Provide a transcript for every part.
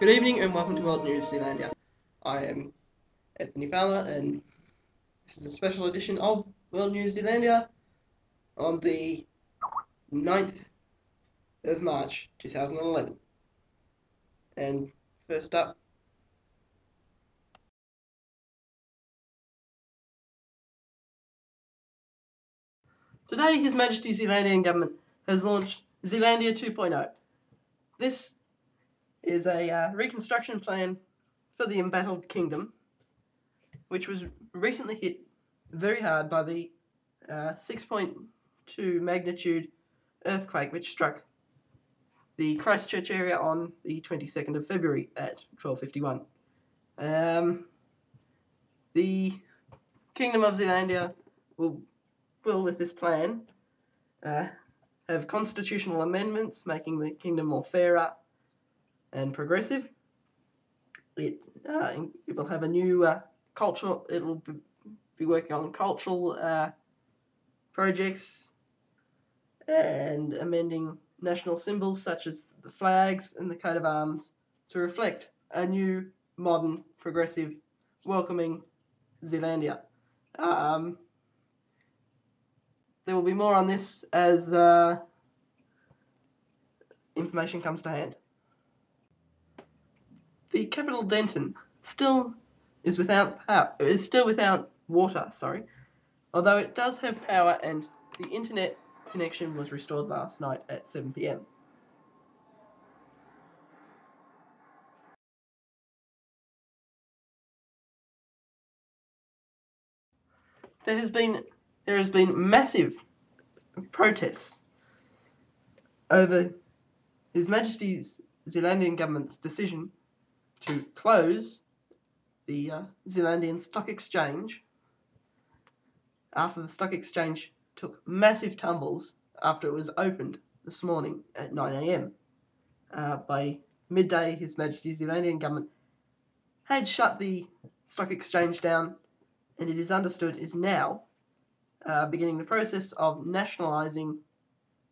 Good evening and welcome to World News Zealandia. I am Anthony Fowler and this is a special edition of World News Zealandia on the 9th of March 2011. And first up, today His Majesty's Zealandian Government has launched Zealandia 2.0. This is a reconstruction plan for the embattled kingdom, which was recently hit very hard by the 6.2 magnitude earthquake which struck the Christchurch area on the 22nd of February at 12:51. The Kingdom of Zealandia will with this plan, have constitutional amendments making the kingdom more fairer and progressive. It will have a new cultural. It will be working on cultural projects and amending national symbols such as the flags and the coat of arms to reflect a new, modern, progressive, welcoming Zealandia. There will be more on this as information comes to hand. The capital Denton still is without power. Is still without water. Although it does have power, and the internet connection was restored last night at 7 p.m. There has been massive protests over His Majesty's Zealandian government's decision to close the Zealandian Stock Exchange after the stock exchange took massive tumbles after it was opened this morning at 9 a.m. By midday, His Majesty's Zealandian government had shut the stock exchange down, and it is understood is now beginning the process of nationalising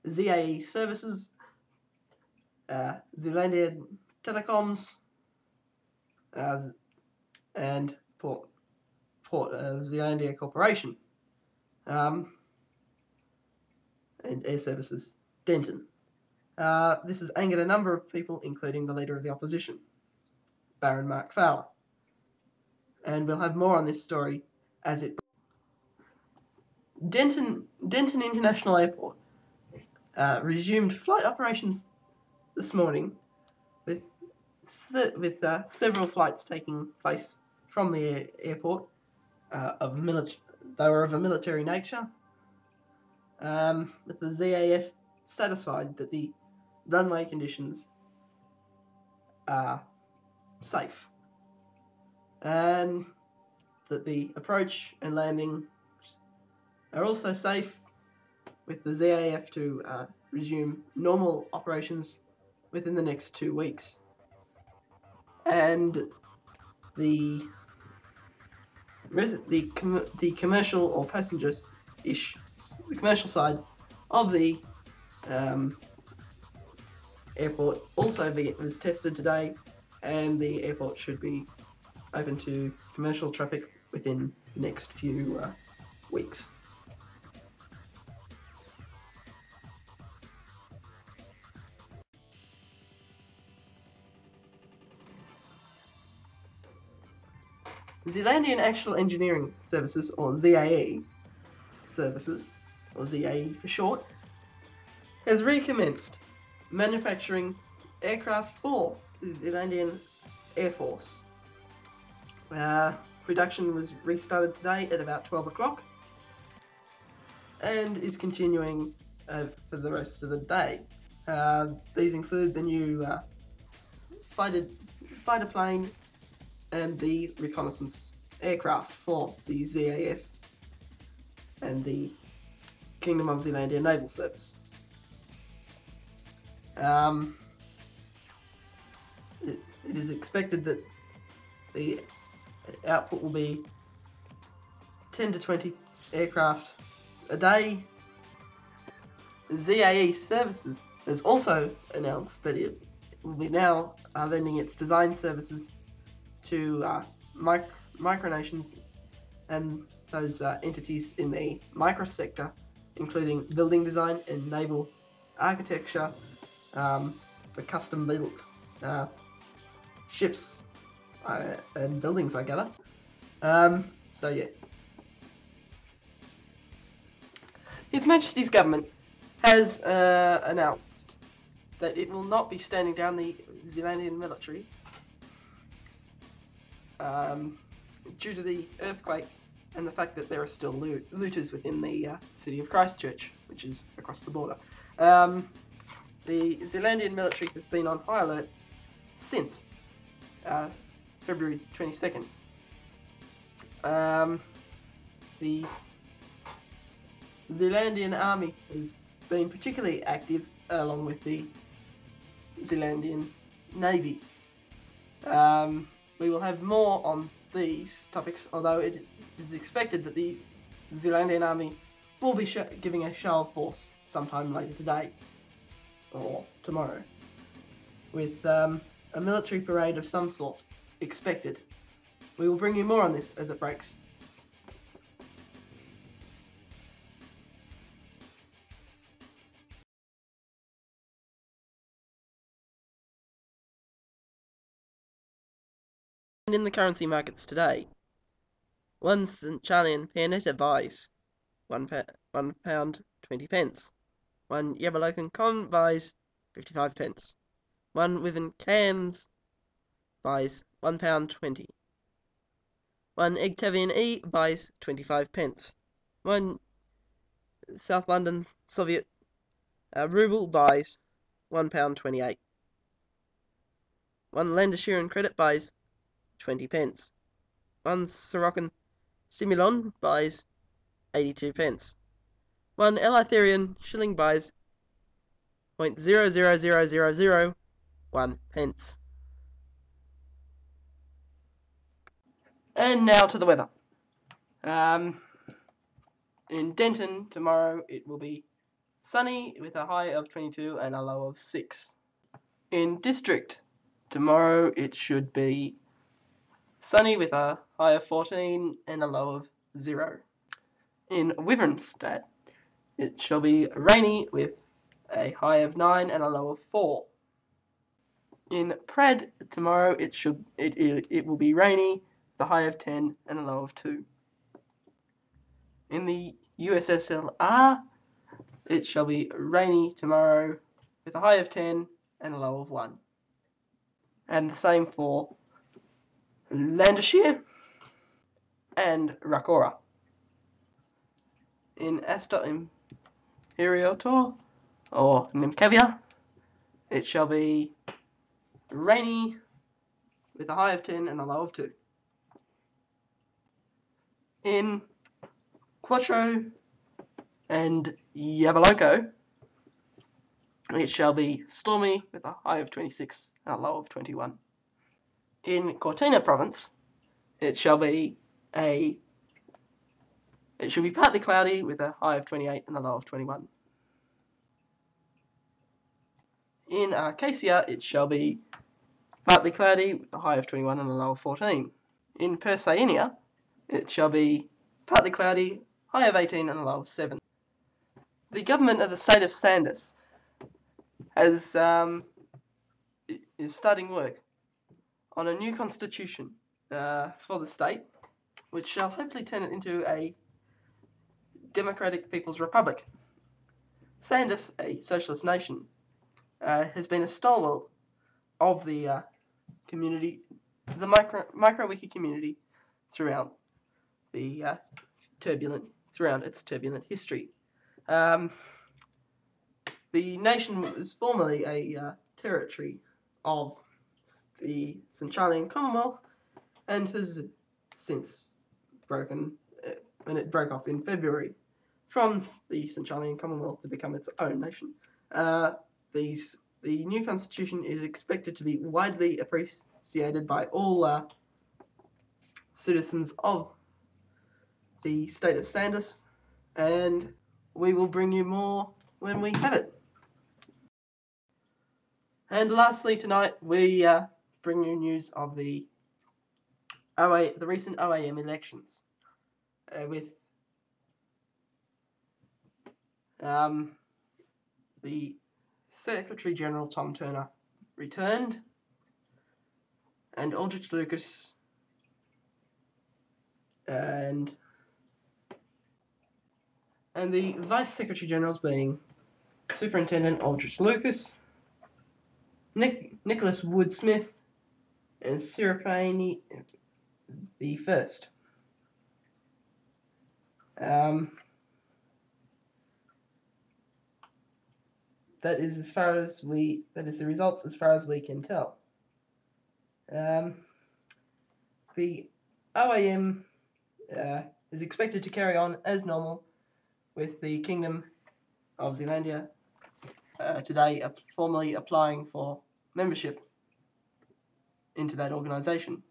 ZAE services, Zealandia Telecoms, and Port of Zealandia Corporation, and Air Services Denton. This has angered a number of people, including the Leader of the Opposition, Baron Mark Fowler. And we'll have more on this story as it... Denton International Airport resumed flight operations this morning with several flights taking place from the airport. They were of a military nature, with the ZAF satisfied that the runway conditions are safe and that the approach and landing are also safe, with the ZAF to resume normal operations within the next 2 weeks. And the commercial or passengers-ish, the commercial side of the airport also was tested today, and the airport should be open to commercial traffic within the next few weeks. Zealandian Actual Engineering Services, or ZAE Services, or ZAE for short, has recommenced manufacturing aircraft for the Zealandian Air Force. Production was restarted today at about 12 o'clock and is continuing for the rest of the day. These include the new fighter plane and the reconnaissance aircraft for the ZAF and the Kingdom of Zealandia Naval Service. It is expected that the output will be 10 to 20 aircraft a day. ZAE Services has also announced that it will be now lending its design services to micronations and those entities in the microsector, including building design and naval architecture for custom-built ships and buildings, I gather. So yeah. His Majesty's government has announced that it will not be standing down the Zealandian military due to the earthquake and the fact that there are still looters within the city of Christchurch, which is across the border. The Zealandian military has been on high alert since February 22nd. The Zealandian army has been particularly active, along with the Zealandian navy. We will have more on these topics, although it is expected that the Zealandian army will be giving a show of force sometime later today or tomorrow, with a military parade of some sort expected. We will bring you more on this as it breaks. In the currency markets today, one St. Charlian peanut buys £1 20 pence. One Yabalokan con buys 55 pence. One Wiven cans buys £1 20. One Egtavian E buys 25 pence. One South London Soviet ruble buys £1 28. One Landeshuren credit buys 20 pence. One Sorokin Simulon buys 82 pence. One Eleutherian shilling buys 0.000001 pence. And now to the weather. In Denton tomorrow it will be sunny with a high of 22 and a low of 6. In District tomorrow it should be sunny with a high of 14 and a low of 0. In Wivernstadt it shall be rainy with a high of 9 and a low of 4. In Praed tomorrow it will be rainy with a high of 10 and a low of 2. In the USSLR it shall be rainy tomorrow with a high of 10 and a low of 1. And the same for Lancashire and Rakora. In Asta Imperator or Nimkavia it shall be rainy with a high of 10 and a low of 2. In Quattro and Yabaloko it shall be stormy with a high of 26 and a low of 21. In Cortina province it shall be partly cloudy with a high of 28 and a low of 21. In Acacia it shall be partly cloudy with a high of 21 and a low of 14. In Persainia it shall be partly cloudy, high of 18 and a low of 7. The government of the state of Sanders is starting work on a new constitution for the state, which shall hopefully turn it into a democratic people's republic. Sanders, a socialist nation, has been a stalwart of the community, the micro-wiki community, throughout its turbulent history. The nation was formerly a territory of the St. Charlian Commonwealth and has since broken, when it broke off in February, from the St. Charlian Commonwealth to become its own nation. The new constitution is expected to be widely appreciated by all citizens of the state of Sanders, and we will bring you more when we have it. And lastly, tonight we bring you news of the recent OAM elections, with the Secretary General Tom Turner returned, and Aldrich Lucas and the Vice Secretary Generals being Superintendent Aldrich Lucas, Nicholas Woodsmith, and Sirapani the First. That is the results as far as we can tell. The OAM is expected to carry on as normal, with the Kingdom of Zealandia today formally applying for membership into that organisation.